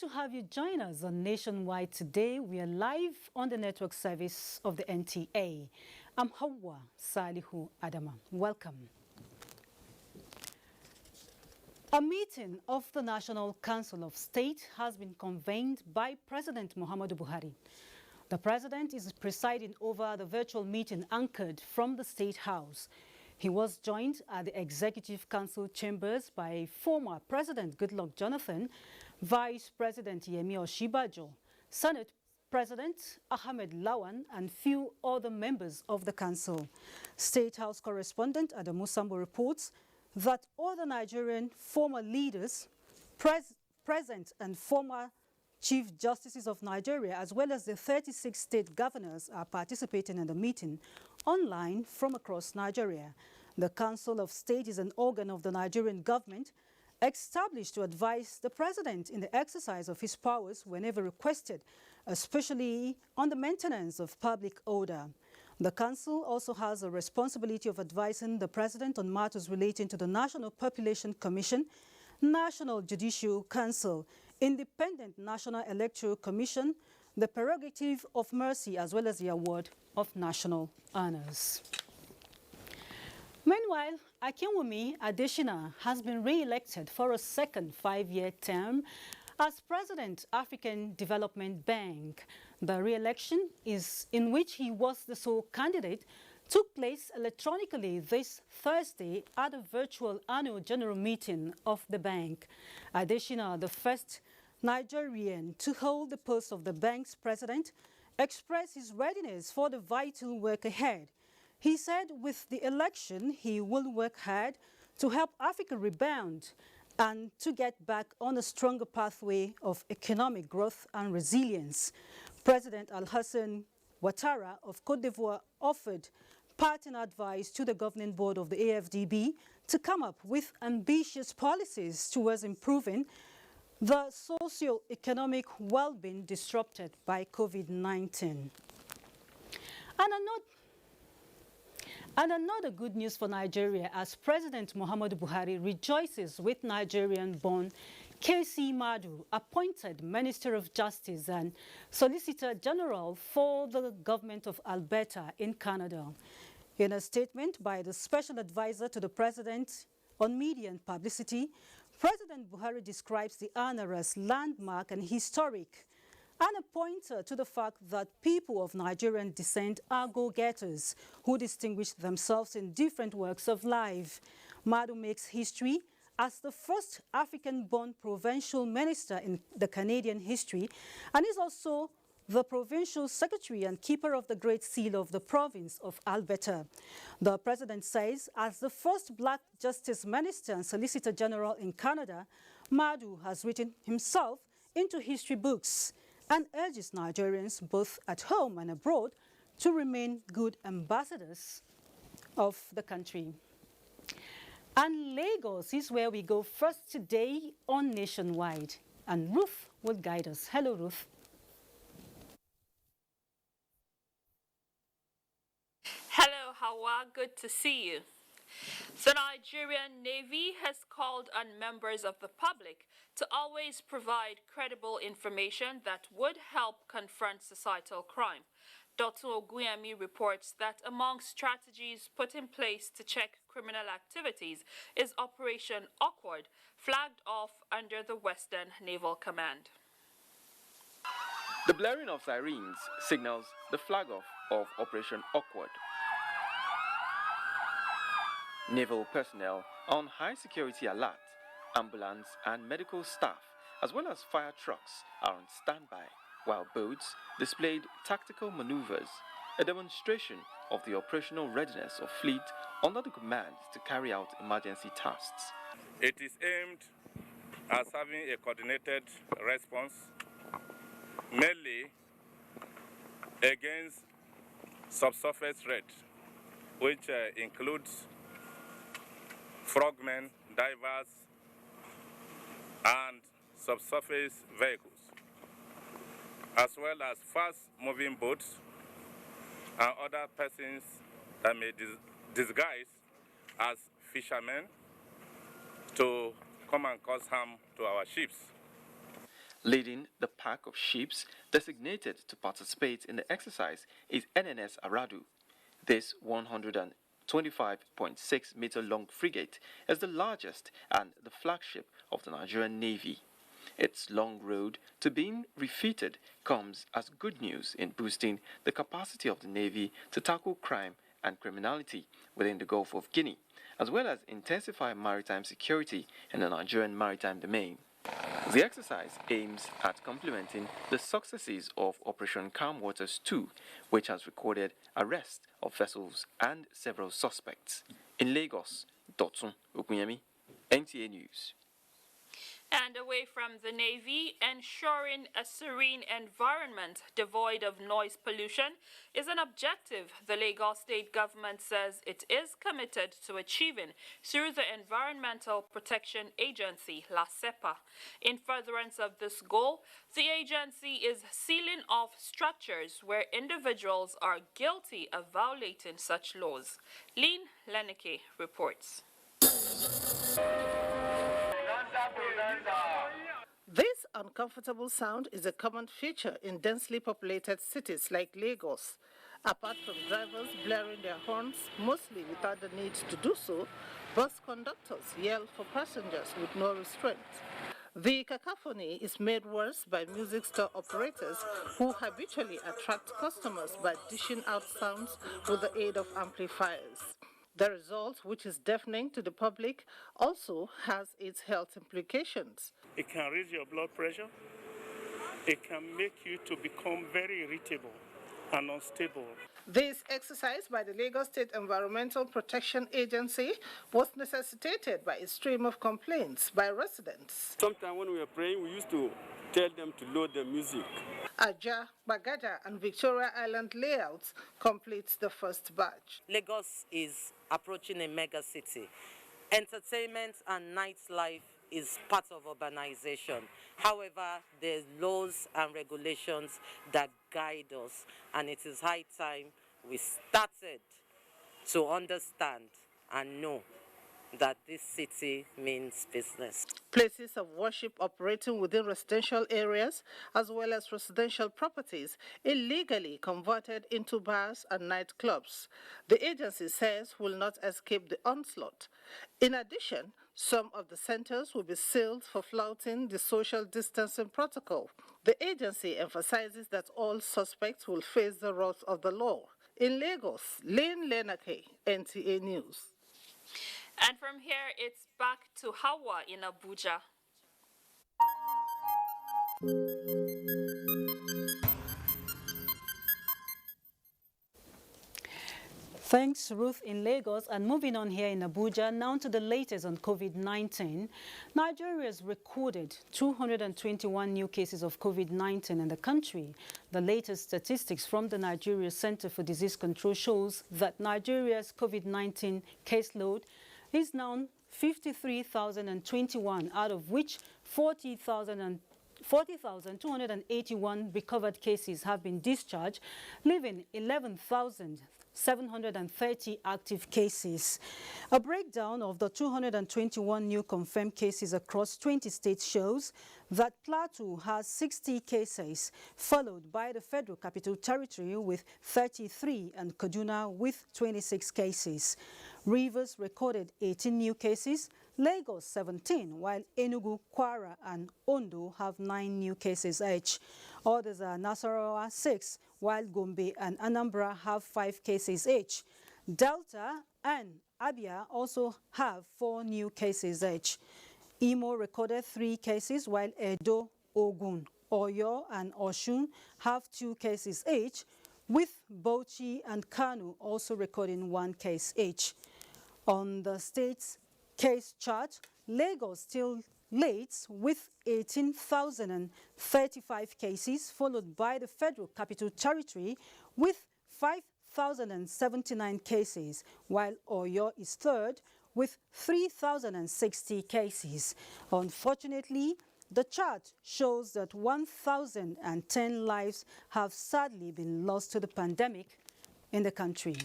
to have you join us on Nationwide today. We are live on the network service of the NTA. I'm Hawa Salihu Adama. Welcome. A meeting of the National Council of State has been convened by President Muhammadu Buhari. The president is presiding over the virtual meeting anchored from the State House. He was joined at the Executive Council chambers by former President Goodluck Jonathan, Vice President Yemi Osinbajo, Senate President Ahmed Lawan, and few other members of the council. State House correspondent Adamu Sambo reports that all the Nigerian former leaders, present and former Chief Justices of Nigeria, as well as the 36 state governors, are participating in the meeting online from across Nigeria. The Council of State is an organ of the Nigerian government established to advise the president in the exercise of his powers whenever requested, especially on the maintenance of public order. The council also has a responsibility of advising the president on matters relating to the National Population Commission, National Judicial Council, Independent National Electoral Commission, the prerogative of mercy, as well as the award of national honors. Meanwhile, Akinwumi Adesina has been re-elected for a second 5-year term as President, African Development Bank. The re-election, in which he was the sole candidate, took place electronically this Thursday at a virtual annual general meeting of the bank. Adesina, the first Nigerian to hold the post of the bank's president, expressed his readiness for the vital work ahead. He said with the election, he will work hard to help Africa rebound and to get back on a stronger pathway of economic growth and resilience. President Alhassan Ouattara of Côte d'Ivoire offered parting advice to the governing board of the AFDB to come up with ambitious policies towards improving the socio-economic well-being disrupted by COVID-19. And another good news for Nigeria, as President Muhammadu Buhari rejoices with Nigerian-born K.C. Madu, appointed Minister of Justice and Solicitor General for the government of Alberta in Canada. In a statement by the Special Advisor to the President on Media and Publicity, President Buhari describes the honor as landmark and historic, and a pointer to the fact that people of Nigerian descent are go-getters who distinguish themselves in different walks of life. Madu makes history as the first African-born provincial minister in the Canadian history, and is also the provincial secretary and keeper of the Great Seal of the province of Alberta. The president says, as the first black justice minister and solicitor general in Canada, Madu has written himself into history books and urges Nigerians, both at home and abroad, to remain good ambassadors of the country. And Lagos is where we go first today on Nationwide. And Ruth will guide us. Hello, Ruth. Hello, Hawa. Good to see you. The Nigerian Navy has called on members of the public to always provide credible information that would help confront societal crime. Dr. Oguyemi reports that among strategies put in place to check criminal activities is Operation Awkward, flagged off under the Western Naval Command. The blaring of sirens signals the flag off of Operation Awkward. Naval personnel on high security alert, ambulance and medical staff, as well as fire trucks, are on standby, while boats displayed tactical maneuvers, a demonstration of the operational readiness of fleet under the command to carry out emergency tasks. It is aimed at having a coordinated response, mainly against subsurface threat, which includes frogmen, divers, and subsurface vehicles, as well as fast-moving boats and other persons that may disguise as fishermen to come and cause harm to our ships. Leading the pack of ships designated to participate in the exercise is NNS Aradu. This 125.6 meter long frigate is the largest and the flagship of the Nigerian Navy. Its long road to being refitted comes as good news in boosting the capacity of the Navy to tackle crime and criminality within the Gulf of Guinea, as well as intensify maritime security in the Nigerian maritime domain. The exercise aims at complementing the successes of Operation Calm Waters 2, which has recorded arrest of vessels and several suspects. In Lagos, Dotun Okunyemi, NTA News. And away from the Navy, ensuring a serene environment devoid of noise pollution is an objective the Lagos State government says it is committed to achieving through the Environmental Protection Agency, LASEPA. In furtherance of this goal, the agency is sealing off structures where individuals are guilty of violating such laws. Lean Leneke reports. This uncomfortable sound is a common feature in densely populated cities like Lagos. Apart from drivers blaring their horns, mostly without the need to do so, bus conductors yell for passengers with no restraint. The cacophony is made worse by music store operators who habitually attract customers by dishing out sounds with the aid of amplifiers. The result, which is deafening to the public, also has its health implications. It can raise your blood pressure. It can make you to become very irritable and unstable. This exercise by the Lagos State Environmental Protection Agency was necessitated by a stream of complaints by residents. Sometimes when we were praying, we used to tell them to load the music. Aja, Bagaja, and Victoria Island layouts completes the first batch. Lagos is approaching a mega city. Entertainment and nightlife is part of urbanization. However, there's laws and regulations that guide us, and it is high time we started to understand and know that this city means business. Places of worship operating within residential areas as well as residential properties illegally converted into bars and nightclubs. The agency says will not escape the onslaught. In addition, some of the centers will be sealed for flouting the social distancing protocol. The agency emphasizes that all suspects will face the wrath of the law. In Lagos, Lane Lenake, NTA News. And from here, it's back to Hawa in Abuja. Thanks, Ruth in Lagos. And moving on here in Abuja, now to the latest on COVID-19. Nigeria has recorded 221 new cases of COVID-19 in the country. The latest statistics from the Nigeria Center for Disease Control shows that Nigeria's COVID-19 caseload is now 53,021, out of which 40,281 recovered cases have been discharged, leaving 11,730 active cases. A breakdown of the 221 new confirmed cases across 20 states shows that Plateau has 60 cases, followed by the Federal Capital Territory with 33 and Kaduna with 26 cases. Rivers recorded 18 new cases, Lagos 17, while Enugu, Kwara and Ondo have 9 new cases each. Others are Nasarawa 6, while Gombe and Anambra have 5 cases each. Delta and Abia also have 4 new cases each. Imo recorded 3 cases, while Edo, Ogun, Oyo and Osun have 2 cases each, with Bauchi and Kano also recording 1 case each. On the state's case chart, Lagos still leads with 18,035 cases, followed by the Federal Capital Territory with 5,079 cases, while Oyo is third with 3,060 cases. Unfortunately, the chart shows that 1,010 lives have sadly been lost to the pandemic in the country.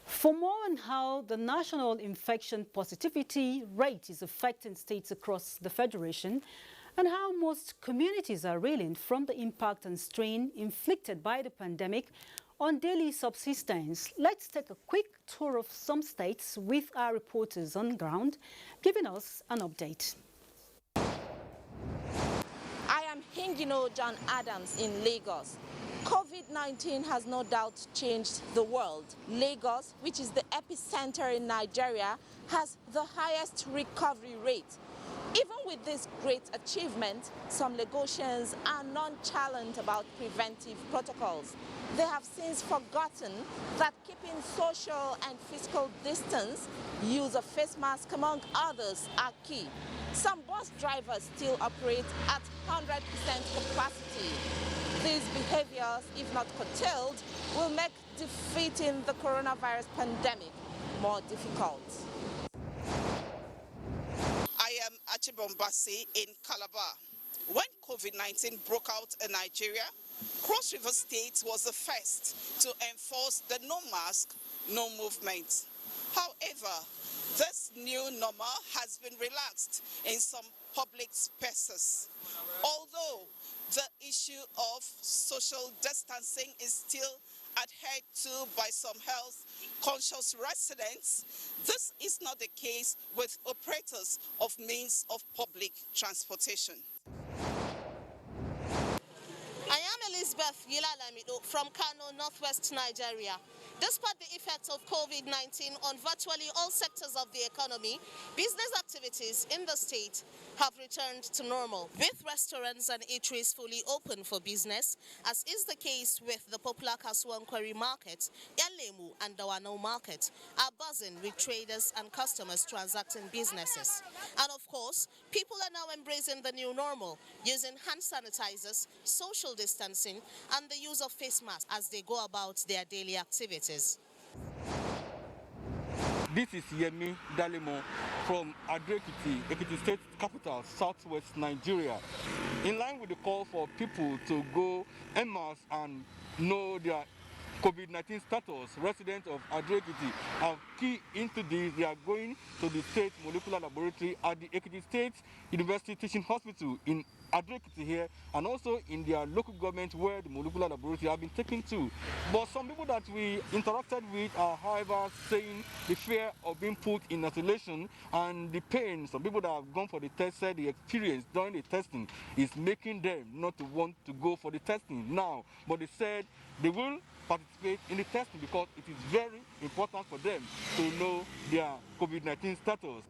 For more on how the national infection positivity rate is affecting states across the Federation, and how most communities are reeling from the impact and strain inflicted by the pandemic on daily subsistence. Let's take a quick tour of some states with our reporters on ground, giving us an update. I am Hingino John Adams in Lagos. COVID-19 has no doubt changed the world. Lagos, which is the epicenter in Nigeria, has the highest recovery rate. Even with this great achievement, some Lagosians are nonchalant about preventive protocols. They have since forgotten that keeping social and physical distance, use of face mask among others are key. Some bus drivers still operate at 100% capacity. These behaviors, if not curtailed, will make defeating the coronavirus pandemic more difficult. I am Achibombasi in Calabar. When COVID-19 broke out in Nigeria, Cross River State was the first to enforce the no mask, no movement. However, this new normal has been relaxed in some public spaces. Although the issue of social distancing is still adhered to by some health-conscious residents, this is not the case with operators of means of public transportation. I am Elizabeth Yilalamido from Kano, Northwest Nigeria. Despite the effects of COVID-19 on virtually all sectors of the economy, business activities in the state have returned to normal, with restaurants and eateries fully open for business, as is the case with the popular Kasuankwari market, Yanlemu and Dawano market, are buzzing with traders and customers transacting businesses. And of course, people are now embracing the new normal, using hand sanitizers, social distancing, and the use of face masks as they go about their daily activities. This is Yemi Dalimo from Adre-Ekiti, Ekiti State capital, southwest Nigeria. In line with the call for people to go en masse and know their COVID-19 status, residents of Adre-Ekiti have keyed into this. They are going to the state molecular laboratory at the Ekiti State University Teaching Hospital in Adre-Ekiti here, and also in their local government where the molecular laboratory have been taken to. But some people that we interacted with are, however, saying the fear of being put in isolation and the pain. Some people that have gone for the test said the experience during the testing is making them not to want to go for the testing now. But they said they will participate in the testing because it is very important for them to know their COVID-19 status.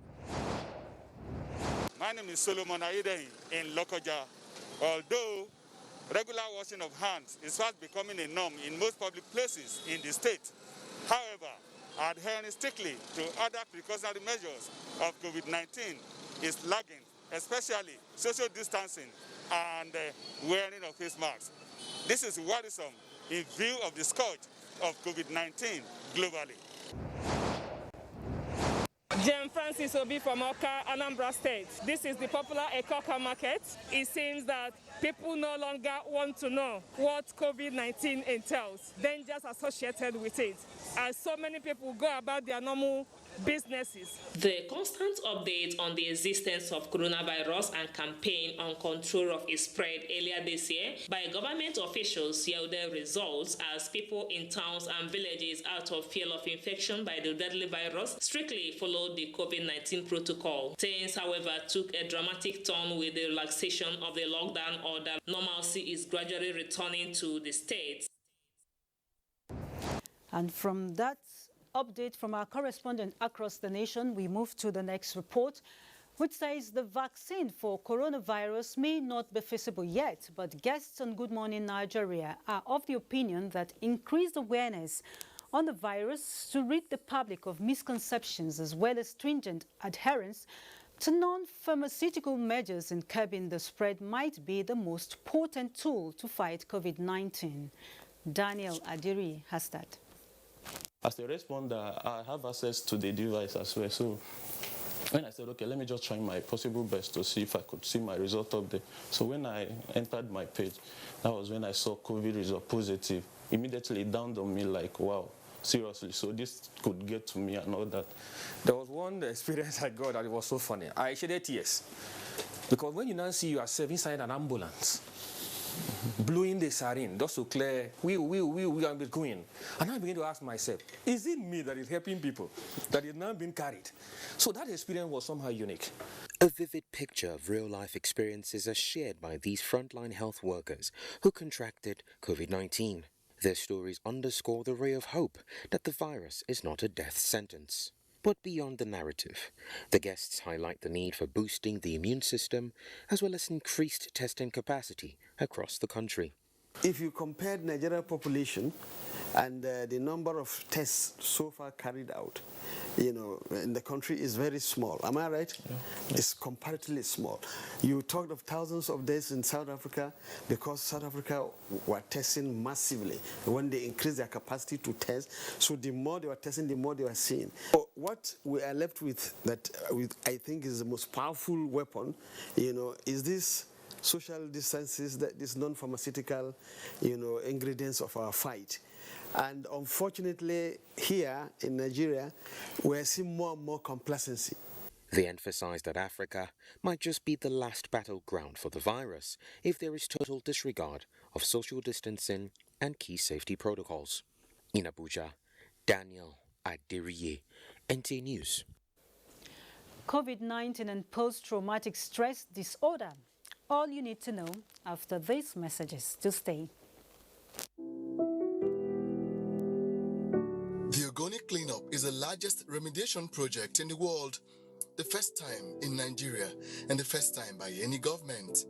My name is Solomon Aiden in Lokoja. Although regular washing of hands is fast becoming a norm in most public places in the state, however, adhering strictly to other precautionary measures of COVID-19 is lagging, especially social distancing and wearing of face masks. This is worrisome in view of the scourge of COVID-19 globally. Jem Francis Obi from Oka, Anambra State. This is the popular Ekoka market. It seems that people no longer want to know what COVID-19 entails, dangers associated with it, as so many people go about their normal businesses. The constant update on the existence of coronavirus and campaign on control of its spread earlier this year by government officials yielded results as people in towns and villages, out of fear of infection by the deadly virus, strictly followed the COVID-19 protocol. Things, however, took a dramatic turn with the relaxation of the lockdown order. Normalcy is gradually returning to the state. And from that update from our correspondent across the nation, we move to the next report, which says the vaccine for coronavirus may not be feasible yet, but guests on Good Morning Nigeria are of the opinion that increased awareness on the virus to rid the public of misconceptions as well as stringent adherence to non-pharmaceutical measures in curbing the spread might be the most potent tool to fight COVID-19. Daniel Adiri has that. As a responder, I have access to the device as well. So when I said, okay, let me just try my possible best to see if I could see my result up there. So when I entered my page, that was when I saw COVID result positive. Immediately it dawned on me like, wow, seriously, so this could get to me and all that. There was one experience I got that it was so funny. I shedded tears. Because when you now see yourself inside an ambulance, blowing the siren, just to clear, we are going. And I begin to ask myself, is it me that is helping people, that is now being carried? So that experience was somehow unique. A vivid picture of real-life experiences are shared by these frontline health workers who contracted COVID-19. Their stories underscore the ray of hope that the virus is not a death sentence. But beyond the narrative, the guests highlight the need for boosting the immune system as well as increased testing capacity across the country. If you compare the Nigerian population and the number of tests so far carried out, in the country is very small. Am I right? Yeah. It's comparatively small. You talked of thousands of deaths in South Africa because South Africa were testing massively when they increased their capacity to test. So the more they were testing, the more they were seeing. So what we are left with, I think is the most powerful weapon, is this social distances, that this non-pharmaceutical, ingredients of our fight. And unfortunately, here in Nigeria, we're seeing more and more complacency. They emphasize that Africa might just be the last battleground for the virus if there is total disregard of social distancing and key safety protocols. In Abuja, Daniel Adiriye, NTA News. COVID-19 and post-traumatic stress disorder. All you need to know after these messages to stay. The Organic Cleanup is the largest remediation project in the world, the first time in Nigeria and the first time by any government.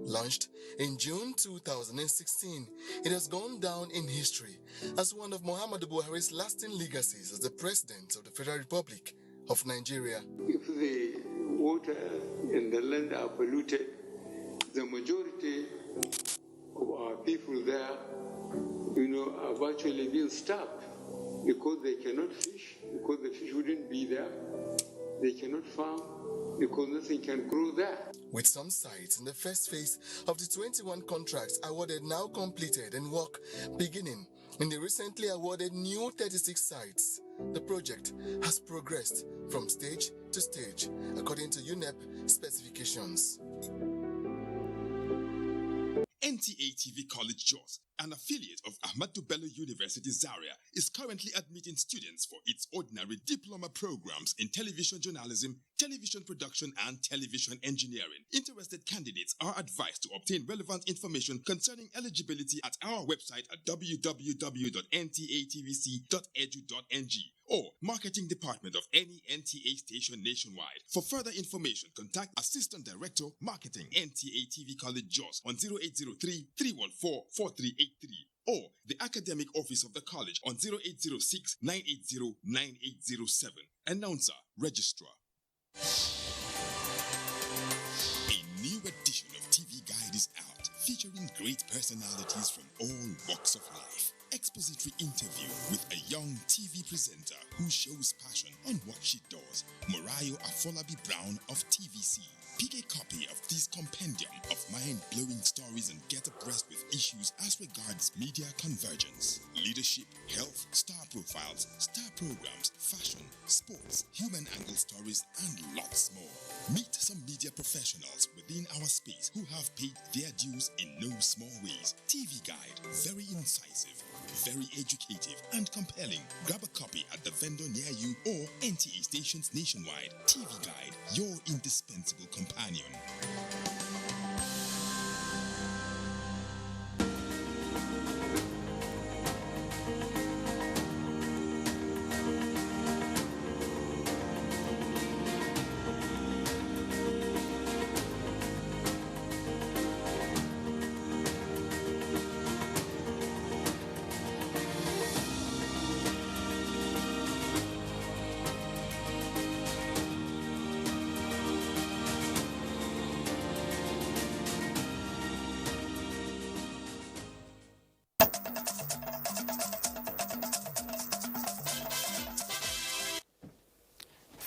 Launched in June 2016, it has gone down in history as one of Muhammadu Buhari's lasting legacies as the President of the Federal Republic of Nigeria. If the water in the land are polluted, the majority of our people there, are virtually being starved because they cannot fish, because the fish wouldn't be there. They cannot farm because nothing can grow there. With some sites in the first phase of the 21 contracts awarded now completed and work beginning in the recently awarded new 36 sites, the project has progressed from stage to stage according to UNEP specifications. NTA TV College Jos, an affiliate of Ahmadu Bello University Zaria, is currently admitting students for its ordinary diploma programs in television journalism, television production, and television engineering. Interested candidates are advised to obtain relevant information concerning eligibility at our website at www.ntatvc.edu.ng or marketing department of any NTA station nationwide. For further information, contact Assistant Director Marketing, NTA TV College Jos on 0803-314-4383 or the Academic Office of the College on 0806-980-9807. Announcer, Registrar. A new edition of TV Guide is out, featuring great personalities from all walks of life. Expository interview with a young TV presenter who shows passion on what she does, Morayo Afolabi Brown of TVC. Pick a copy of this compendium of mind-blowing stories and get abreast with issues as regards media convergence, leadership, health, star profiles, star programs, fashion, sports, human angle stories, and lots more. Meet some media professionals within our space who have paid their dues in no small ways. TV Guide, very incisive, very educative and compelling. Grab a copy at the vendor near you or NTA stations nationwide. TV Guide, your indispensable companion.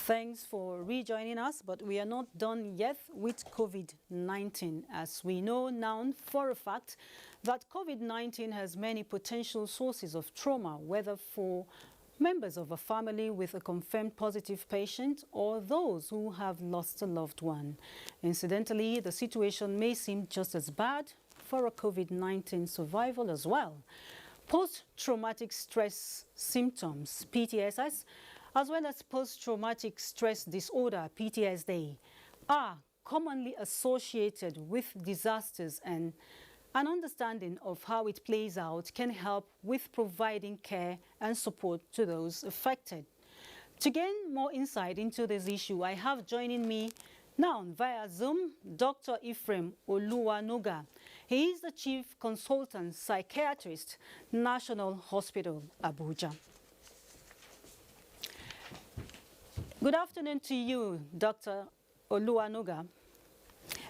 Thanks for rejoining us, but we are not done yet with COVID-19. As we know now for a fact that COVID-19 has many potential sources of trauma, whether for members of a family with a confirmed positive patient, or those who have lost a loved one. Incidentally, the situation may seem just as bad for a COVID-19 survival as well. Post-traumatic stress symptoms, PTSS, as well as post-traumatic stress disorder, PTSD, are commonly associated with disasters, and an understanding of how it plays out can help with providing care and support to those affected. To gain more insight into this issue, I have joining me now via Zoom Dr. Ephraim Oluwanoga. He is the Chief Consultant Psychiatrist, National Hospital, Abuja. Good afternoon to you, Dr. Oluwanoga.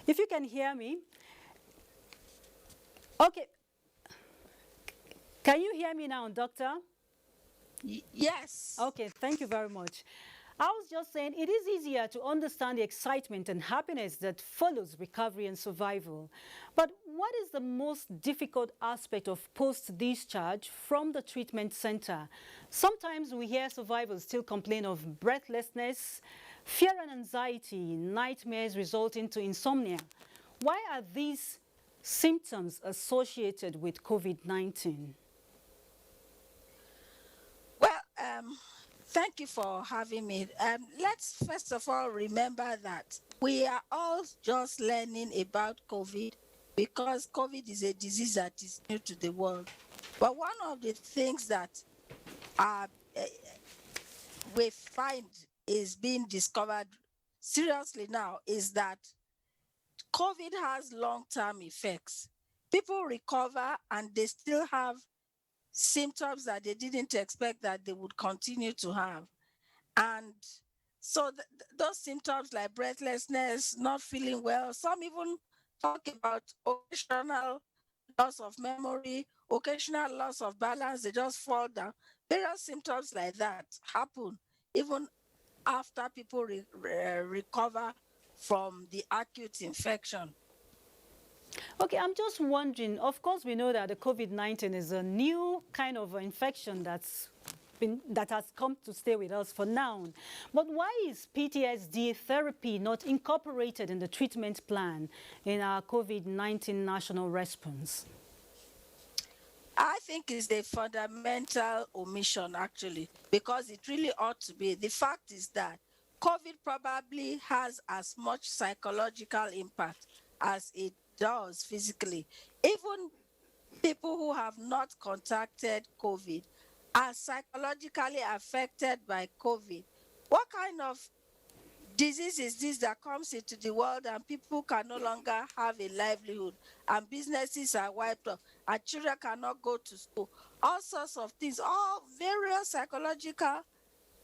If you can hear me. Okay. Can you hear me now, Doctor? Yes. Okay, thank you very much. I was just saying it is easier to understand the excitement and happiness that follows recovery and survival. But what is the most difficult aspect of post-discharge from the treatment center? Sometimes we hear survivors still complain of breathlessness, fear and anxiety, nightmares resulting to insomnia. Why are these symptoms associated with COVID-19? Well, thank you for having me. Let's first of all remember that we are all just learning about COVID because COVID is a disease that is new to the world. But one of the things that we find is being discovered seriously now is that COVID has long-term effects. People recover and they still have symptoms that they didn't expect that they would continue to have. And so those symptoms like breathlessness, not feeling well, some even talk about occasional loss of memory, occasional loss of balance, they just fall down. Various symptoms like that happen even after people recover from the acute infection. Okay, I'm just wondering, of course we know that the COVID-19 is a new kind of infection that has come to stay with us for now. But why is PTSD therapy not incorporated in the treatment plan in our COVID-19 national response? I think it's a fundamental omission, actually, because it really ought to be. The fact is that COVID probably has as much psychological impact as it does physically. Even people who have not contracted COVID are psychologically affected by COVID. What kind of disease is this that comes into the world and people can no longer have a livelihood and businesses are wiped off and children cannot go to school? All sorts of things, all various psychological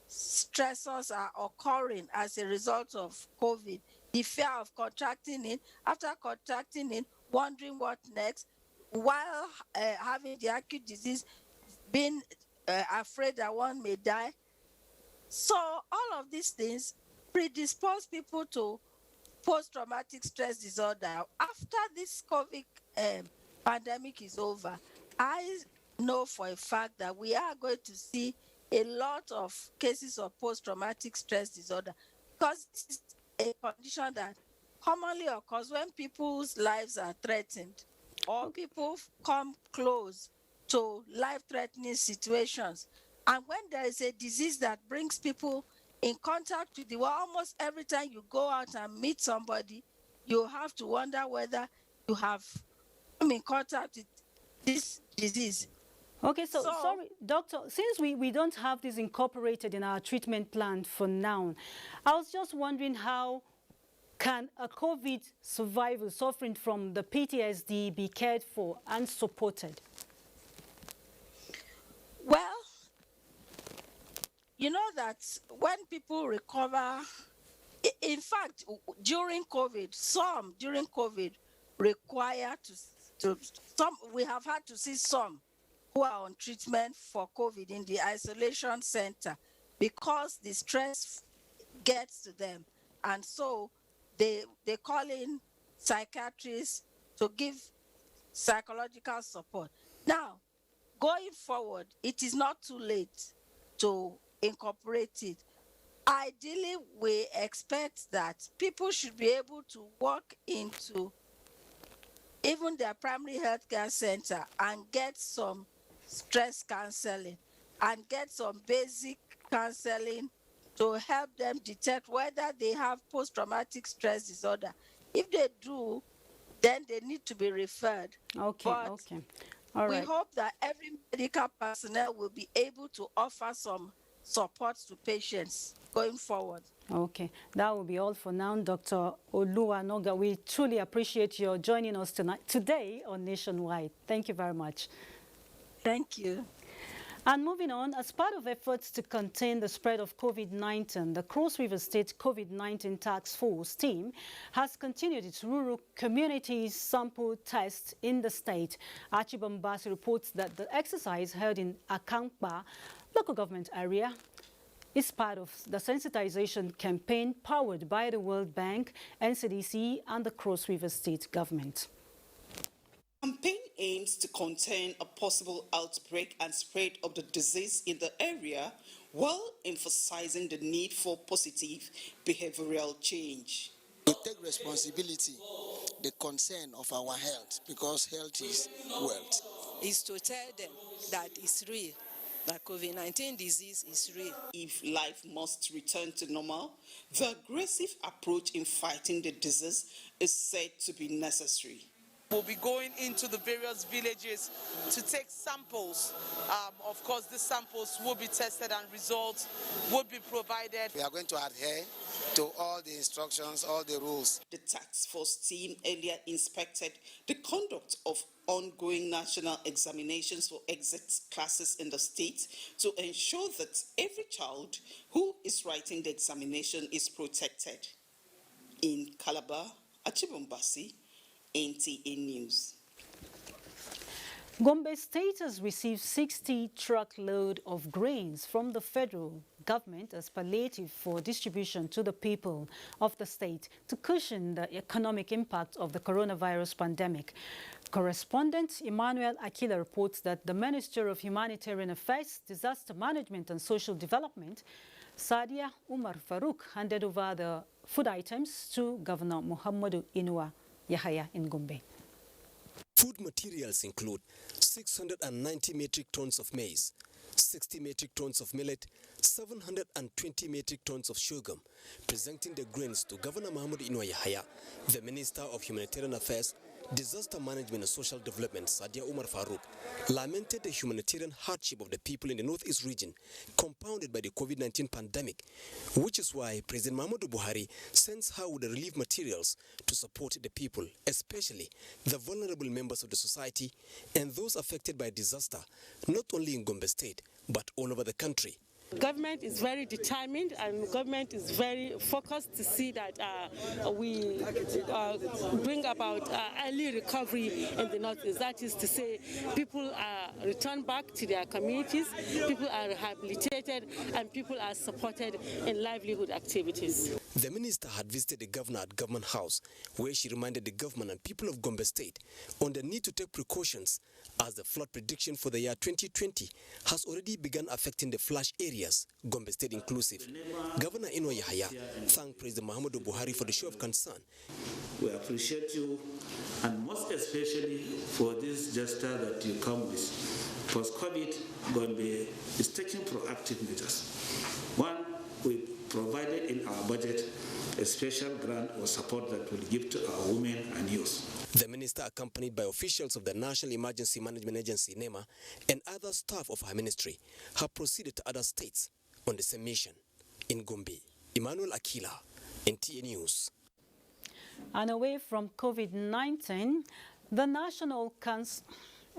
stressors are occurring as a result of COVID. The fear of contracting it, after contracting it, wondering what next, while having the acute disease, being afraid that one may die. So all of these things predispose people to post-traumatic stress disorder. After this COVID pandemic is over, I know for a fact that we are going to see a lot of cases of post-traumatic stress disorder because this is a condition that commonly occurs when people's lives are threatened or people come close to life-threatening situations. And when there is a disease that brings people in contact with the world, almost every time you go out and meet somebody, you have to wonder whether you have come in contact with this disease. Okay, so sorry, doctor, since we don't have this incorporated in our treatment plan for now, I was just wondering how can a COVID survivor suffering from the PTSD be cared for and supported? Well, you know that when people recover, in fact, during COVID, some during COVID require we have had to see some who are on treatment for COVID in the isolation center because the stress gets to them. And so they call in psychiatrists to give psychological support. Now, going forward, it is not too late to incorporate it. Ideally, we expect that people should be able to walk into even their primary health care center and get some stress counseling and get some basic counseling to help them detect whether they have post-traumatic stress disorder. If they do, then they need to be referred. Okay, But okay. All we right. hope that every medical personnel will be able to offer some support to patients going forward. Okay, that will be all for now, Dr. Oluwanoga. We truly appreciate your joining us today on Nationwide. Thank you very much. Thank you. And moving on, as part of efforts to contain the spread of COVID-19, the Cross River State COVID-19 Task Force team has continued its rural communities sample test in the state. Archibombasi reports that the exercise held in Akankpa local government area is part of the sensitization campaign powered by the World Bank, NCDC, and the Cross River State government. The campaign aims to contain a possible outbreak and spread of the disease in the area while emphasizing the need for positive behavioral change. We take responsibility, the concern of our health, because health is wealth. Is to tell them that it's real, that COVID-19 disease is real. If life must return to normal, the aggressive approach in fighting the disease is said to be necessary. We'll be going into the various villages to take samples. Of course, these samples will be tested and results will be provided. We are going to adhere to all the instructions, all the rules. The task force team earlier inspected the conduct of ongoing national examinations for exit classes in the state to ensure that every child who is writing the examination is protected. In Calabar, Archibombasi, NTA News. Gombe State has received 60 truckload of grains from the federal government as palliative for distribution to the people of the state to cushion the economic impact of the coronavirus pandemic. Correspondent Emmanuel Akila reports that the Minister of Humanitarian Affairs, Disaster Management and Social Development, Sadia Umar Farouk, handed over the food items to Governor Muhammadu Inuwa Yahaya in Gombe. Food materials include 690 metric tons of maize, 60 metric tons of millet, 720 metric tons of sorghum. Presenting the grains to Governor Muhammadu Inuwa Yahaya, the Minister of Humanitarian Affairs, Disaster Management and Social Development, Sadia Umar Farouk, lamented the humanitarian hardship of the people in the Northeast region, compounded by the COVID-19 pandemic, which is why President Muhammadu Buhari sends her with the relief materials to support the people, especially the vulnerable members of the society and those affected by disaster, not only in Gombe State, but all over the country. Government is very determined and government is very focused to see that we bring about early recovery in the Northeast. That is to say, people are returned back to their communities, people are rehabilitated, and people are supported in livelihood activities. The minister had visited the governor at Government House, where she reminded the government and people of Gombe State on the need to take precautions as the flood prediction for the year 2020 has already begun affecting the flash areas, Gombe State inclusive. Governor Inuwa Yahaya thanked President Muhammadu Buhari for the show of concern. We appreciate you, and most especially for this gesture that you come with. Post-COVID, Gombe is taking proactive measures. One, we provided in our budget a special grant or support that will give to our women and youth. The minister, accompanied by officials of the National Emergency Management Agency, NEMA, and other staff of her ministry, have proceeded to other states on the same mission. In Gombe, Emmanuel Akila, NTA News. And away from COVID-19, the National Council...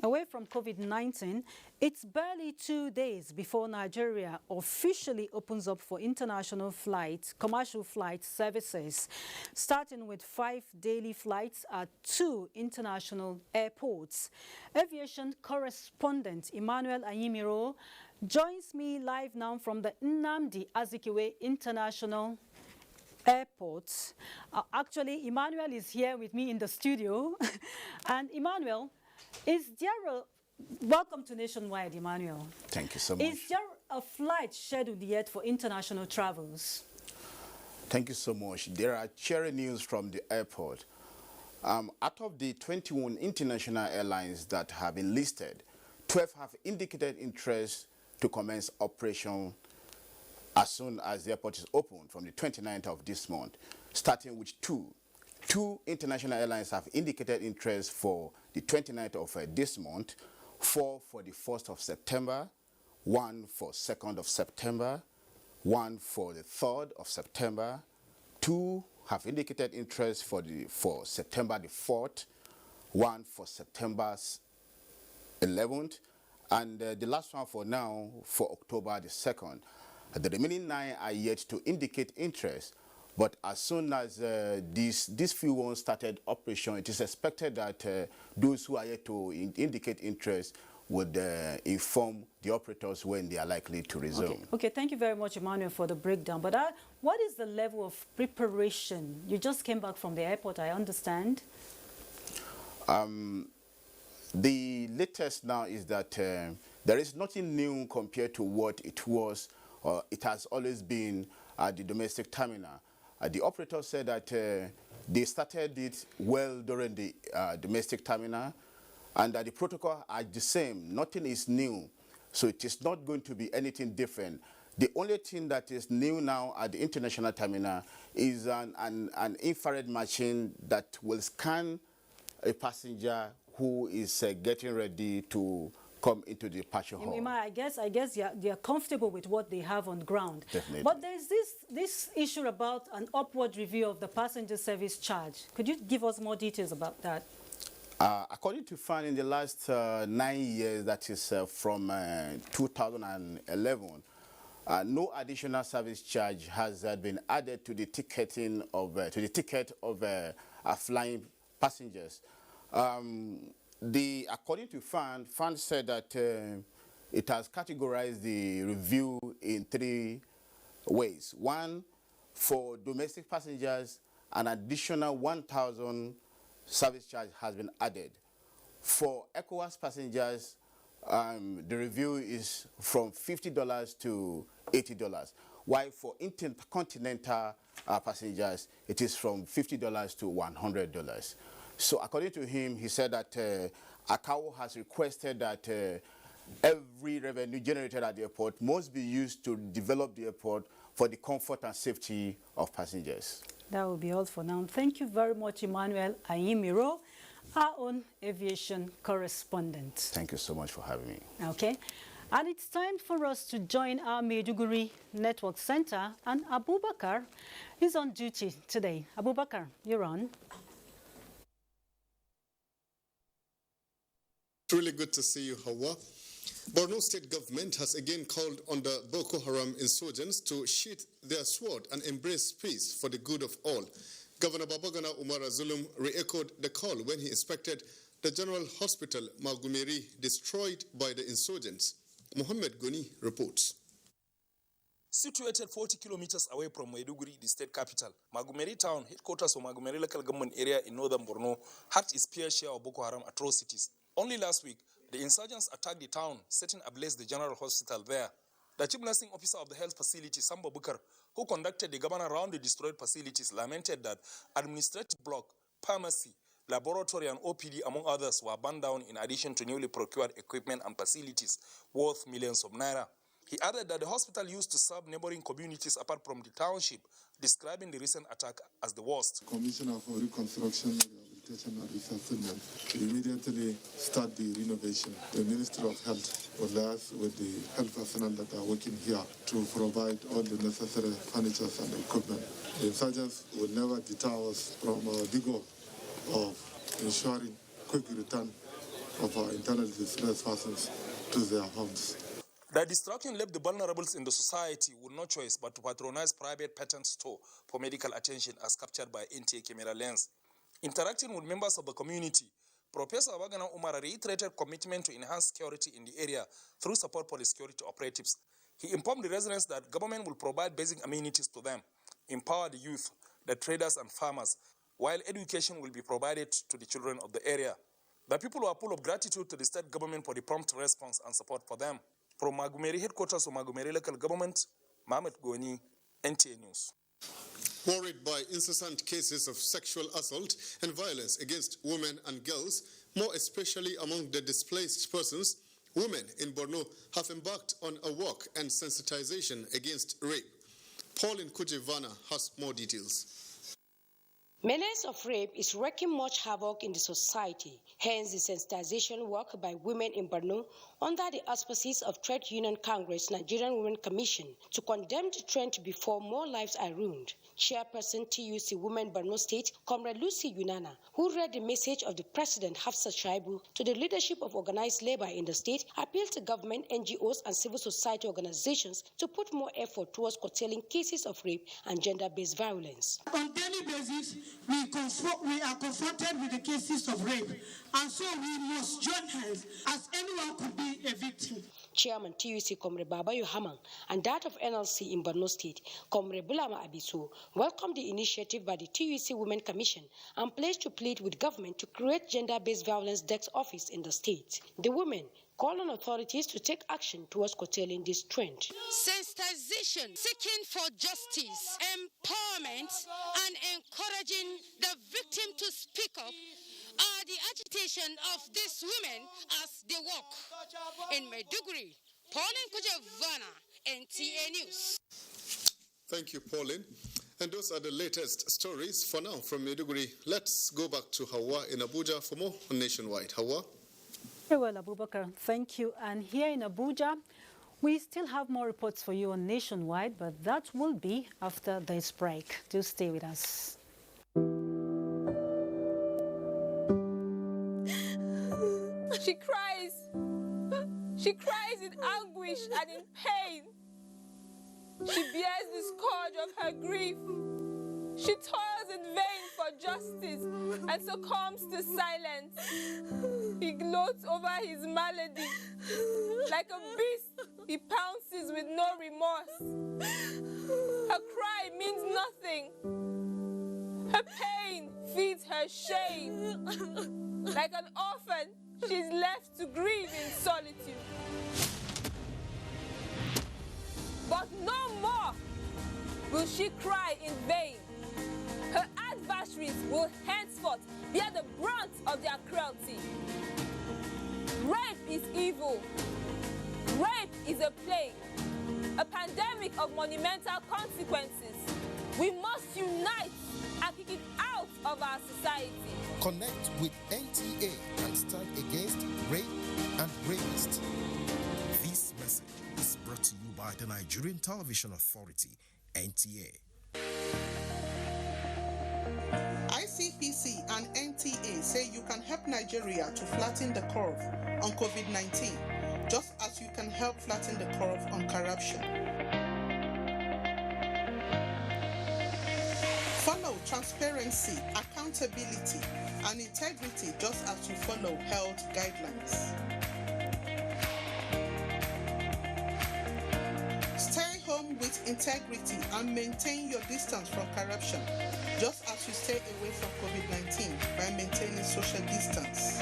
Away from COVID-19, it's barely 2 days before Nigeria officially opens up for international flights, commercial flight services, starting with 5 daily flights at 2 international airports. Aviation correspondent Emmanuel Ayimiro joins me live now from the Nnamdi Azikiwe International Airport. Actually, Emmanuel is here with me in the studio. And Emmanuel, welcome to Nationwide, Emmanuel. Thank you so much. a flight scheduled yet for international travels? Thank you so much. There are cheering news from the airport. Out of the 21 international airlines that have been listed, 12 have indicated interest to commence operation as soon as the airport is open from the 29th of this month, starting with two. Two international airlines have indicated interest for the 29th of this month, 4 for the 1st of September, 1 for 2nd of September, 1 for the 3rd of September, 2 have indicated interest for September the 4th, 1 for September 11th, and the last one for now for October the 2nd. The remaining 9 are yet to indicate interest, but as soon as these few ones started operation, it is expected that those who are yet to indicate interest would inform the operators when they are likely to resume. Okay, thank you very much, Emmanuel, for the breakdown. But what is the level of preparation? You just came back from the airport, I understand. The latest now is that there is nothing new compared to what it was, or it has always been at the domestic terminal. The operator said that they started it well during the domestic terminal, and that the protocol are the same. Nothing is new, so it is not going to be anything different. The only thing that is new now at the international terminal is an infrared machine that will scan a passenger who is getting ready to come into the departure hall. I guess they're comfortable with what they have on ground. Definitely. But there's this issue about an upward review of the passenger service charge. Could you give us more details about that? According to FAN, in the last 9 years, that is from 2011, no additional service charge has been added to the ticketing of ticket of flying passengers. According to FAN said that it has categorized the review in 3 ways. One, for domestic passengers, an additional 1,000 service charge has been added. For ECOWAS passengers, the review is from $50 to $80, while for intercontinental passengers, it is from $50 to $100. So according to him, he said that ACAO has requested that every revenue generated at the airport must be used to develop the airport for the comfort and safety of passengers. That will be all for now. Thank you very much, Emmanuel Ayimiro, our own aviation correspondent. Thank you so much for having me. Okay. And it's time for us to join our Maiduguri Network Center, and Abubakar is on duty today. Abubakar, you're on. It's really good to see you, Hawa. Borno State government has again called on the Boko Haram insurgents to sheath their sword and embrace peace for the good of all. Governor Babagana Umar Zulum re-echoed the call when he inspected the General Hospital, Magumeri, destroyed by the insurgents. Mohammed Goni reports. Situated 40 kilometers away from Maiduguri, the state capital, Magumeri town, headquarters of Magumeri local government area in northern Borno, had its fair share of Boko Haram atrocities. Only last week, the insurgents attacked the town, setting ablaze the general hospital there. The chief nursing officer of the health facility, Samba Bukar, who conducted the governor around the destroyed facilities, lamented that administrative block, pharmacy, laboratory and OPD, among others, were burned down in addition to newly procured equipment and facilities worth millions of naira. He added that the hospital used to serve neighboring communities apart from the township, describing the recent attack as the worst. Commissioner for Reconstruction, Rehabilitation and Resettlement immediately start the renovation. The Ministry of Health will liaise with the health personnel that are working here to provide all the necessary furniture and equipment. The insurgents will never deter us from our vigor of ensuring quick return of our internally displaced persons to their homes. The destruction left the vulnerables in the society with no choice but to patronize private patent store for medical attention as captured by NTA camera lens. Interacting with members of the community, Professor Wagana Umar reiterated commitment to enhance security in the area through support for the security operatives. He informed the residents that government will provide basic amenities to them, empower the youth, the traders and farmers, while education will be provided to the children of the area. The people were full of gratitude to the state government for the prompt response and support for them. From Magumeri headquarters of Magumeri local government, Mohamed Goni, NTA News. Worried by incessant cases of sexual assault and violence against women and girls, more especially among the displaced persons, women in Borno have embarked on a walk and sensitization against rape. Pauline Kujivana has more details. Menace of rape is wreaking much havoc in the society. Hence, the sensitization work by women in Borno under the auspices of Trade Union Congress Nigerian Women Commission to condemn the trend before more lives are ruined. Chairperson TUC Women Borno State, Comrade Lucy Yunana, who read the message of the President Hafsa Shaibu to the leadership of organized labor in the state, appealed to government, NGOs, and civil society organizations to put more effort towards curtailing cases of rape and gender-based violence. On daily basis, we are confronted with the cases of rape, and so we must join hands as anyone could be a victim. Chairman TUC Comrade Baba Yohaman and that of NLC in Borno State, Comrade Bulama Abiso, welcomed the initiative by the TUC Women Commission and pledged to plead with government to create gender-based violence desk office in the state. The women call on authorities to take action towards curtailing this trend. Sensitization, seeking for justice, empowerment, and encouraging the victim to speak up are the agitation of these women as they walk. In Maiduguri, Pauline Kujavana, NTA News. Thank you, Pauline. And those are the latest stories for now from Maiduguri. Let's go back to Hawa in Abuja for more on Nationwide. Hawa? Very well, Abubakar. Thank you. And here in Abuja, we still have more reports for you on Nationwide, but that will be after this break. Do stay with us. She cries. She cries in anguish and in pain. She bears the scourge of her grief. She toils in vain for justice and succumbs to silence. He gloats over his malady. Like a beast, he pounces with no remorse. Her cry means nothing. Her pain feeds her shame. Like an orphan, she's left to grieve in solitude. But no more will she cry in vain. Her adversaries will henceforth bear the brunt of their cruelty. Rape is evil. Rape is a plague, a pandemic of monumental consequences. We must unite and kick it out of our society. Connect with NTA and stand against rape and rapists. This message is brought to you by the Nigerian Television Authority, NTA. ICPC and NTA say you can help Nigeria to flatten the curve on COVID-19, just as you can help flatten the curve on corruption. Follow transparency, accountability, and integrity just as you follow health guidelines. Stay home with integrity and maintain your distance from corruption, just as you stay away from COVID-19 by maintaining social distance.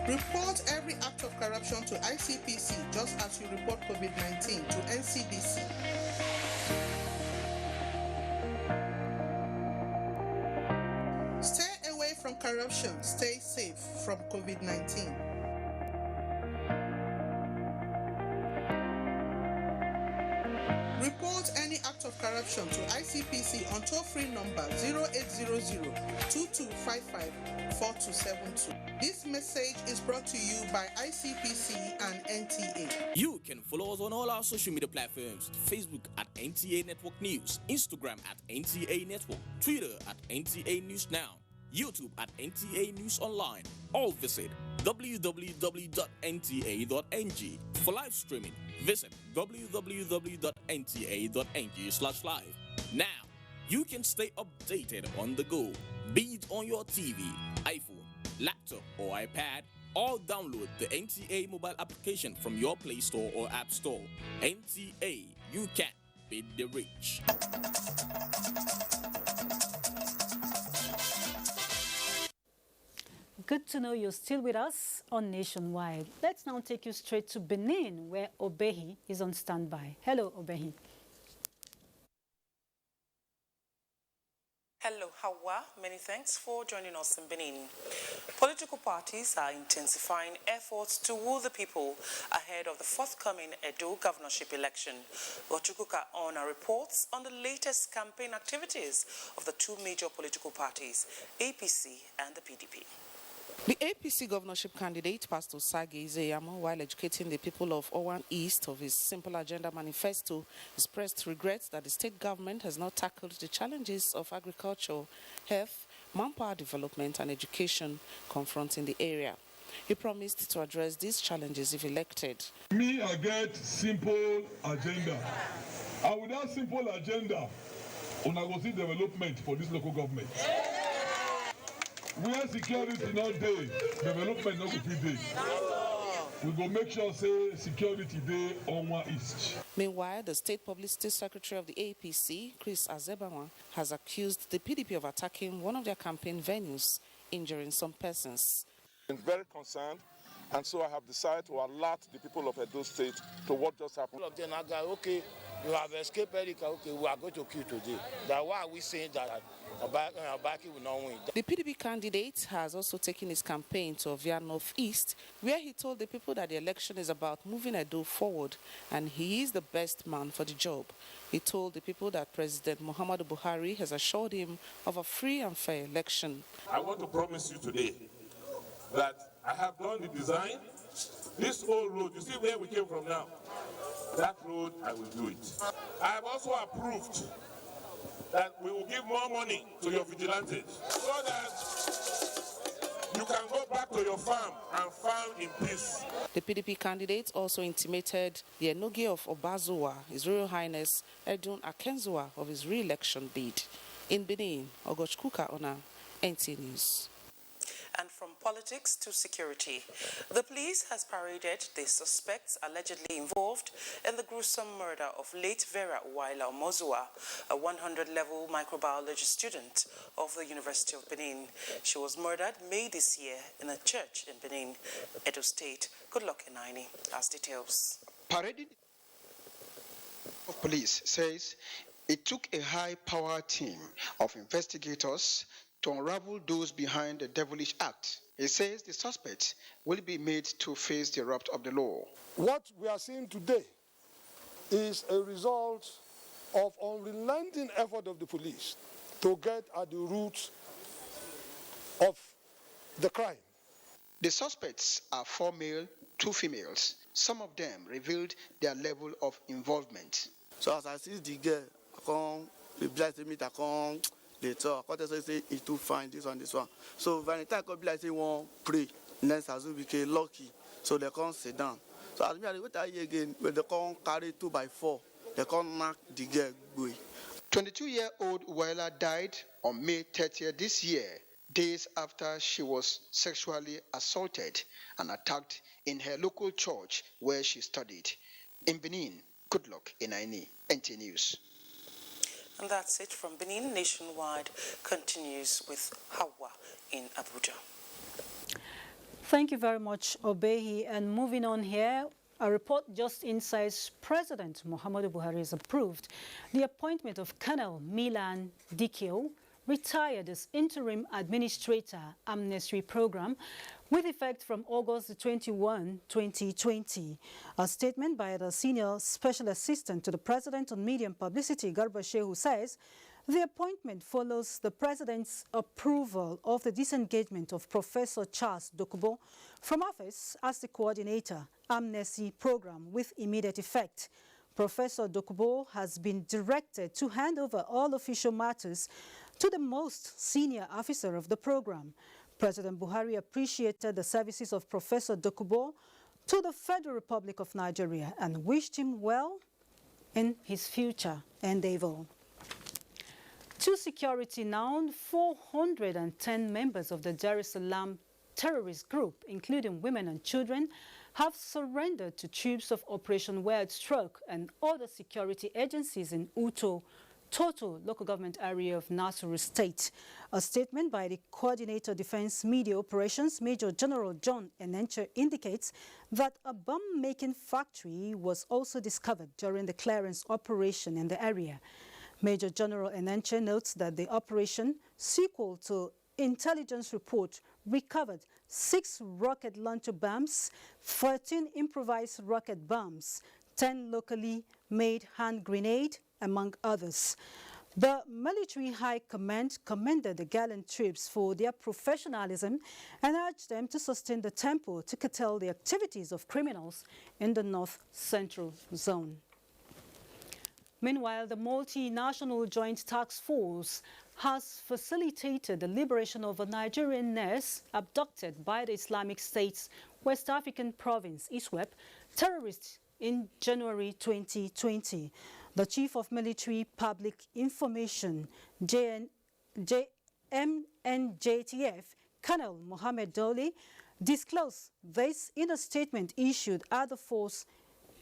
Report every act of corruption to ICPC just as you report COVID-19 to NCDC. Stay away from corruption, stay safe from COVID-19. Report any act of corruption to ICPC on toll-free number 0800-2255-4272. This message is brought to you by ICPC and NTA. You can follow us on all our social media platforms: Facebook at NTA Network News, Instagram at NTA Network, Twitter at NTA News Now, YouTube at NTA News Online. Or visit www.nta.ng. For live streaming, visit www.nta.ng/live. Now, you can stay updated on the go, be it on your TV, iPhone, laptop, or iPad, or download the NTA mobile application from your Play Store or App Store. NTA, you can beat the rich. Good to know you're still with us on Nationwide. Let's now take you straight to Benin, where Obehi is on standby. Hello, Obehi. Hello, Hawa. Many thanks for joining us in Benin. Political parties are intensifying efforts to woo the people ahead of the forthcoming Edo governorship election. Ochukuka Ona reports on the latest campaign activities of the two major political parties, APC and the PDP. The APC governorship candidate, Pastor Sagi Izeyamo, while educating the people of Owan East of his Simple Agenda manifesto, expressed regrets that the state government has not tackled the challenges of agriculture, health, manpower development and education confronting the area. He promised to address these challenges if elected. Me, I get simple agenda. And with that simple agenda, we go see development for this local government. Where security not day, development not be day. We go make sure say security day on one East. Meanwhile, the State Publicity Secretary of the APC, Chris Azebawa, has accused the PDP of attacking one of their campaign venues, injuring some persons. I'm very concerned, and so I have decided to alert the people of Edo State to what just happened. All of them are going, okay, you have escaped Erika, okay, we are going to kill today. That's why are we saying that Abaki will not win? The PDP candidate has also taken his campaign to Ovia Northeast, where he told the people that the election is about moving Edo forward and he is the best man for the job. He told the people that President Muhammadu Buhari has assured him of a free and fair election. I want to promise you today that I have done the design. This whole road, you see where we came from now? That road, I will do it. I have also approved that we will give more money to your vigilantes so that you can go back to your farm and farm in peace. The PDP candidate also intimated the Enoge of Obazuwa, His Royal Highness Edun Akenzua, of his re-election bid. In Benin, Ogochkuka Ona, NTA News. And from politics to security, the police has paraded the suspects allegedly involved in the gruesome murder of late Vera Uwaila Omozua, a 100-level microbiology student of the University of Benin. She was murdered May this year in a church in Benin, Edo State. Good luck, Inaini, as details. Paraded of police says it took a high-powered team of investigators to unravel those behind the devilish act. It says the suspects will be made to face the wrath of the law. What we are seeing today is a result of unrelenting effort of the police to get at the roots of the crime. The suspects are 4 male, 2 females. Some of them revealed their level of involvement. So as I see the girl, I come, the blind meet, I come. They talk. I say it's too fine, this one. So when the time come, I say one pray. Next, as we became lucky, so they can't sit down. So as me, I wait again. When they come carry 2x4, they can't knock the girl away. 22-year-old Uwaila died on May 30th this year, days after she was sexually assaulted and attacked in her local church where she studied. In Benin, good luck, Inaini, NTA News. And that's it from Benin. Nationwide continues with Hawa in Abuja. Thank you very much, Obehi. And moving on here, a report just inside President Muhammadu Buhari has approved the appointment of Colonel Milan Dikio, retired as interim administrator, amnesty program, with effect from August 21, 2020. A statement by the senior special assistant to the president on media and publicity, Garba Shehu, says the appointment follows the president's approval of the disengagement of Professor Charles Dokubo from office as the coordinator, amnesty program, with immediate effect. Professor Dokubo has been directed to hand over all official matters to the most senior officer of the program. President Buhari appreciated the services of Professor Dokubo to the Federal Republic of Nigeria and wished him well in his future endeavor. To security now, 410 members of the Dar es Salaam terrorist group, including women and children, have surrendered to troops of Operation Wild Stroke and other security agencies in Uto Toto local government area of Nasuru State. A statement by the Coordinator Defense Media Operations, Major General John Enenche, indicates that a bomb-making factory was also discovered during the clearance operation in the area. Major General Enenche notes that the operation, sequel to intelligence report, recovered 6 rocket launcher bombs, 13 improvised rocket bombs, 10 locally made hand grenade, among others. The military high command commended the gallant troops for their professionalism and urged them to sustain the tempo to curtail the activities of criminals in the North Central Zone. Meanwhile, the multinational joint task force has facilitated the liberation of a Nigerian nurse abducted by the Islamic State's West African province, ISWAP, terrorists in January 2020. The Chief of Military Public Information, MNJTF, Colonel Mohammed Dole, disclosed this in a statement issued at the force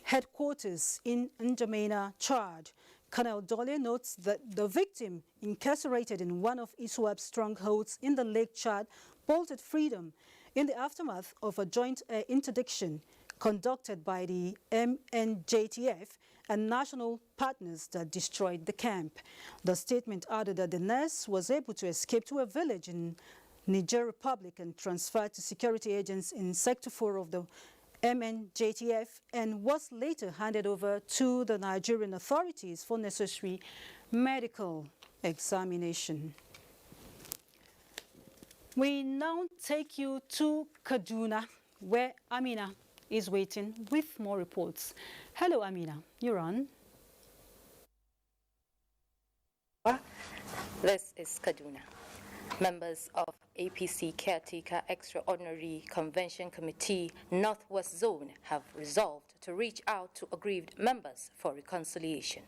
headquarters in N'Djamena, Chad. Colonel Dole notes that the victim, incarcerated in one of ISWAP's strongholds in the Lake Chad, bolted freedom in the aftermath of a joint air interdiction conducted by the MNJTF and national partners that destroyed the camp. The statement added that the nurse was able to escape to a village in Niger Republic and transferred to security agents in Sector 4 of the MNJTF and was later handed over to the Nigerian authorities for necessary medical examination. We now take you to Kaduna, where Amina is waiting with more reports. Hello, Amina. You're on. This is Kaduna. Members of APC Caretaker Extraordinary Convention Committee Northwest Zone have resolved to reach out to aggrieved members for reconciliation.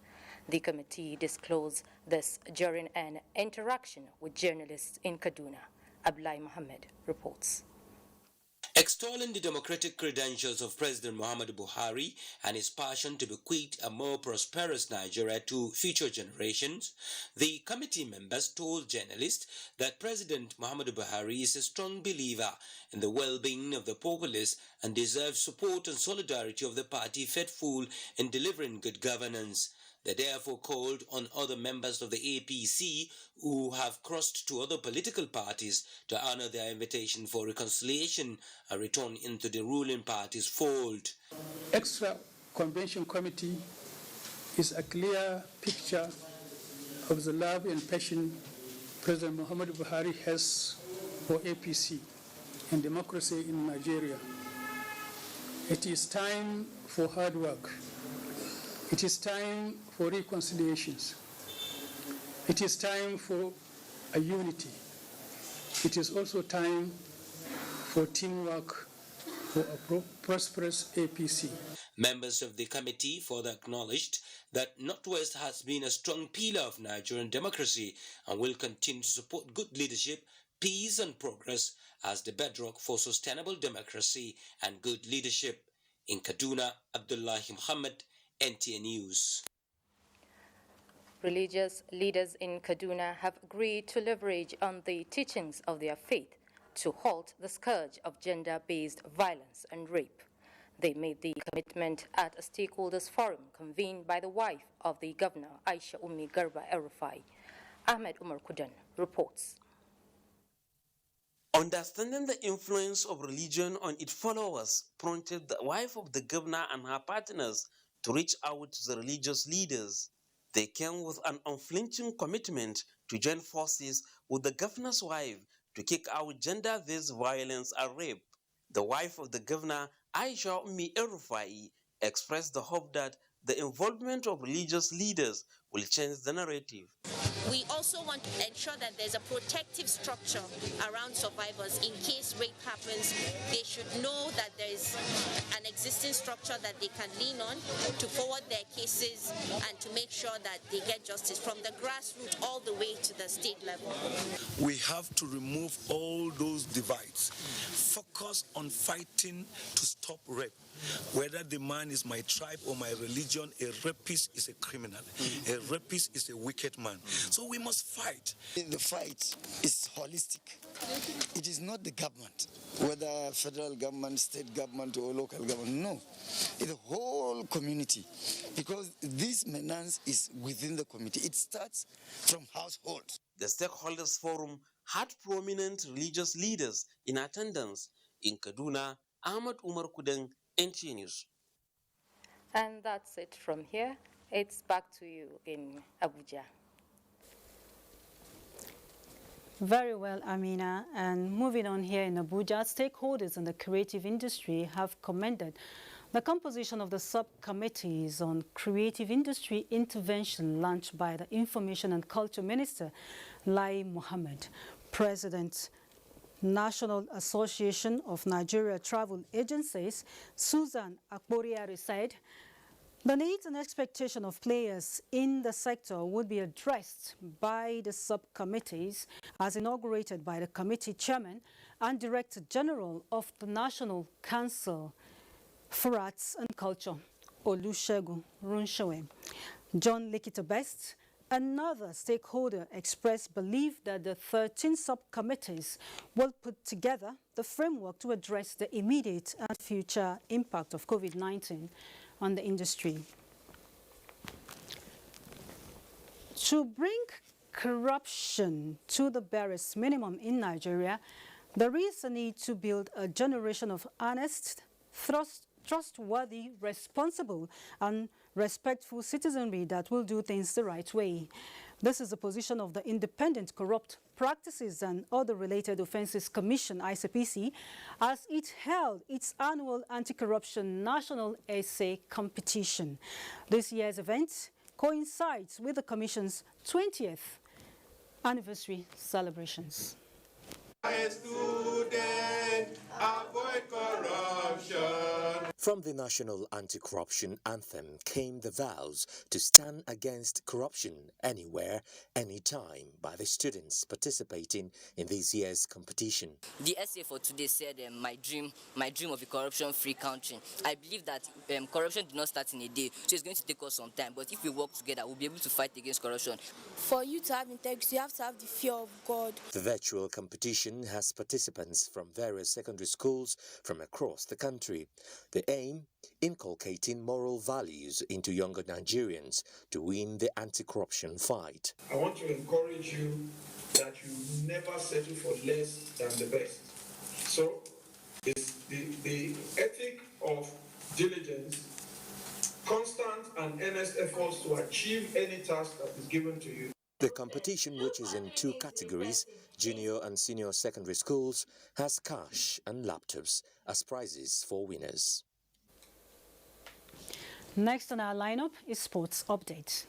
The committee disclosed this during an interaction with journalists in Kaduna. Ablai Mohammed reports. Extolling the democratic credentials of President Muhammadu Buhari and his passion to bequeath a more prosperous Nigeria to future generations, the committee members told journalists that President Muhammadu Buhari is a strong believer in the well-being of the populace and deserves support and solidarity of the party faithful in delivering good governance. They therefore called on other members of the APC who have crossed to other political parties to honor their invitation for reconciliation and return into the ruling party's fold. Extra Convention Committee is a clear picture of the love and passion President Muhammadu Buhari has for APC and democracy in Nigeria. It is time for hard work. It is time for reconciliations. It is time for a unity. It is also time for teamwork for a prosperous APC. Members of the committee further acknowledged that Northwest has been a strong pillar of Nigerian democracy and will continue to support good leadership, peace and progress as the bedrock for sustainable democracy and good leadership. In Kaduna, Abdullahi Muhammad, NTA News. Religious leaders in Kaduna have agreed to leverage on the teachings of their faith to halt the scourge of gender-based violence and rape. They made the commitment at a stakeholders forum convened by the wife of the governor, Aisha Ummi Garba El-Rufai. Ahmed Umar Kudan reports. Understanding the influence of religion on its followers prompted the wife of the governor and her partners to reach out to the religious leaders. They came with an unflinching commitment to join forces with the governor's wife to kick out gender-based violence and rape. The wife of the governor, Aisha Ummi El-Rufai, expressed the hope that the involvement of religious leaders will change the narrative. We also want to ensure that there's a protective structure around survivors. In case rape happens, they should know that there is an existing structure that they can lean on to forward their cases and to make sure that they get justice from the grassroots all the way to the state level. We have to remove all those divides focus on fighting to stop rape. Whether the man is my tribe or my religion, a rapist is a criminal. A rapist is a wicked man. So we must fight. The fight is holistic. It is not the government, whether federal government, state government, or local government. No, it's the whole community, because this menace is within the community. It starts from household. The Stakeholders Forum had prominent religious leaders in attendance. In Kaduna, Ahmad Umar Kudeng, NTA News. And that's it from here. It's back to you in Abuja. Very well, Amina. And moving on here in Abuja, stakeholders in the creative industry have commended the composition of the subcommittees on creative industry intervention launched by the Information and Culture Minister, Lai Mohammed. President, National Association of Nigeria Travel Agencies, Susan Akboriari, said the needs and expectations of players in the sector would be addressed by the subcommittees as inaugurated by the committee chairman and Director General of the National Council for Arts and Culture, Olusegun Runshawe. John Likita Best, another stakeholder, expressed belief that the 13 subcommittees will put together the framework to address the immediate and future impact of COVID-19 on the industry. To bring corruption to the barest minimum in Nigeria, there is a need to build a generation of honest, trustworthy, responsible, and respectful citizenry that will do things the right way. This is the position of the Independent Corrupt Practices and Other Related Offences Commission, ICPC, as it held its annual anti-corruption national essay competition. This year's event coincides with the Commission's 20th anniversary celebrations. Student, avoid corruption. From the National Anti-Corruption Anthem came the vows to stand against corruption anywhere, anytime by the students participating in this year's competition. The essay for today said, my dream of a corruption-free country. I believe that corruption did not start in a day, so it's going to take us some time. But if we work together, we'll be able to fight against corruption. For you to have integrity, you have to have the fear of God. The virtual competition has participants from various secondary schools from across the country. The aim, inculcating moral values into younger Nigerians to win the anti-corruption fight. I want to encourage you that you never settle for less than the best. So, it's the ethic of diligence, constant and earnest efforts to achieve any task that is given to you. The competition, which is in two categories, junior and senior secondary schools, has cash and laptops as prizes for winners. Next on our lineup is Sports Update.